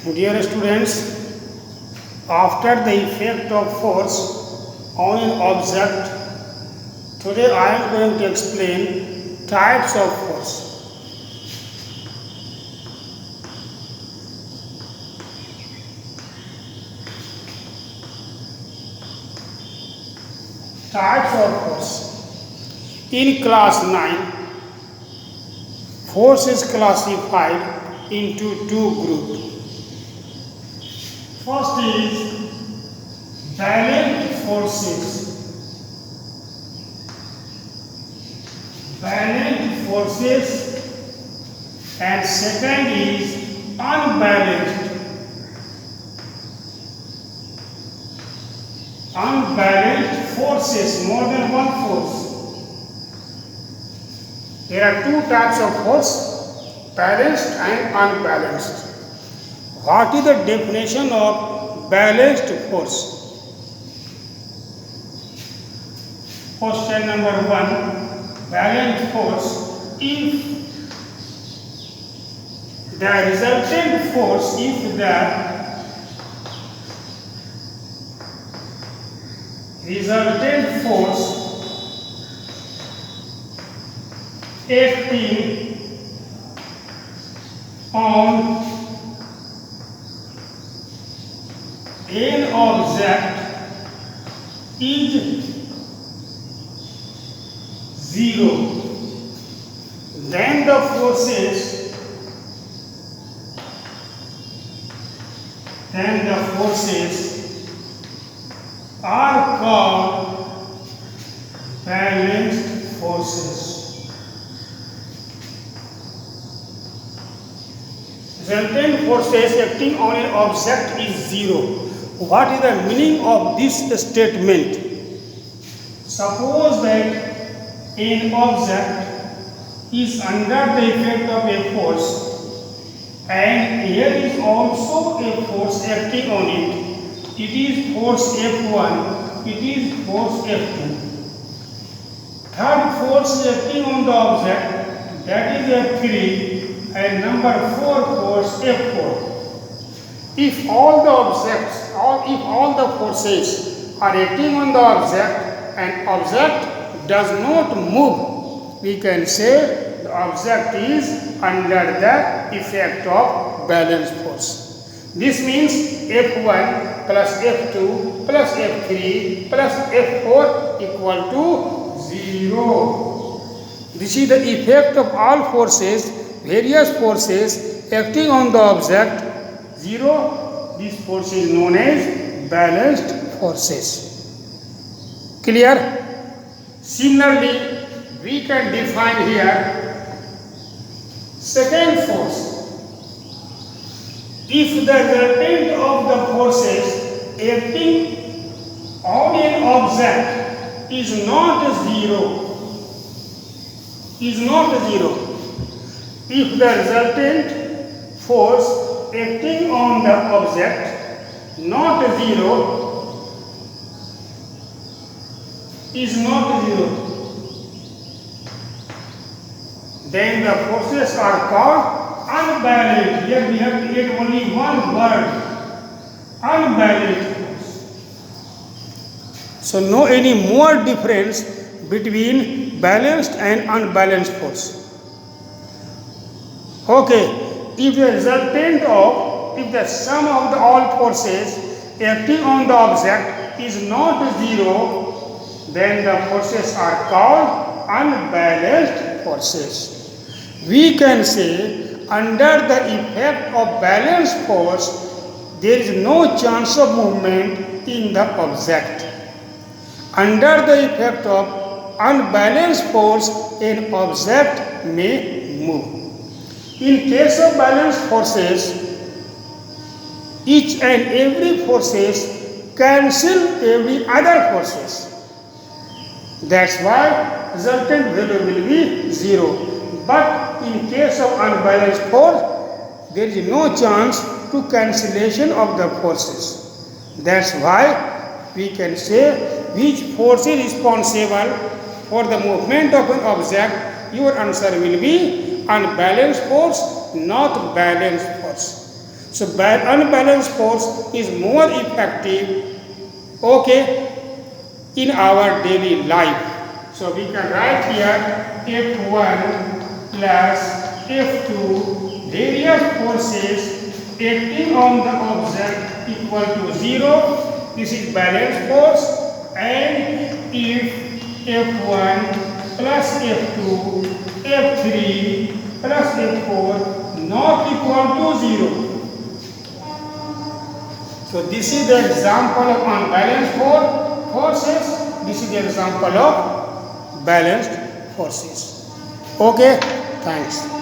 Dear students, after the effect of force on an object, today I am going to explain types of force. Types of force. In class 9, force is classified into two groups. First is balanced forces. Balanced forces, and second is unbalanced. Unbalanced forces, more than one force. There are two types of force, balanced and unbalanced. What is the definition of balanced force? Question number 1. Balanced force, if the resultant force, acting on an object is 0, then the forces are called balanced forces. Resultant forces acting on an object is 0. What is the meaning of this statement? Suppose that an object is under the effect of a force, and here is also a force acting on it. It is force F1, it is force F2. Third force acting on the object, that is F3, and number 4 force F4. If all the forces are acting on the object and object does not move, we can say the object is under the effect of balanced force. This means F1 plus F2 plus F3 plus F4 equal to 0. This is the effect of all forces, various forces acting on the object. 0, this force is known as balanced forces. Clear? Similarly, we can define here second force. If the resultant of the forces acting on an object is not 0, if the resultant force acting on the object is not 0, then the forces are called unbalanced. Here we have to get only one word, unbalanced force. So no any more difference between balanced and unbalanced force. Okay. If the sum of the all forces acting on the object is not 0, then the forces are called unbalanced forces. We can say under the effect of balanced force, there is no chance of movement in the object. Under the effect of unbalanced force, an object may move. In case of balanced forces, each and every forces cancel every other forces. That's why resultant value will be 0. But in case of unbalanced force, there is no chance to cancellation of the forces. That's why we can say which force is responsible for the movement of an object. Your answer will be unbalanced force, not balanced force. So unbalanced force is more effective, okay, in our daily life. So we can write here F1 plus F2, various forces acting on the object equal to 0. This is balanced force. And if F1 plus F2, F3 plus F4 not equal to 0. So this is the example of unbalanced forces. This is the example of balanced forces. Okay, thanks.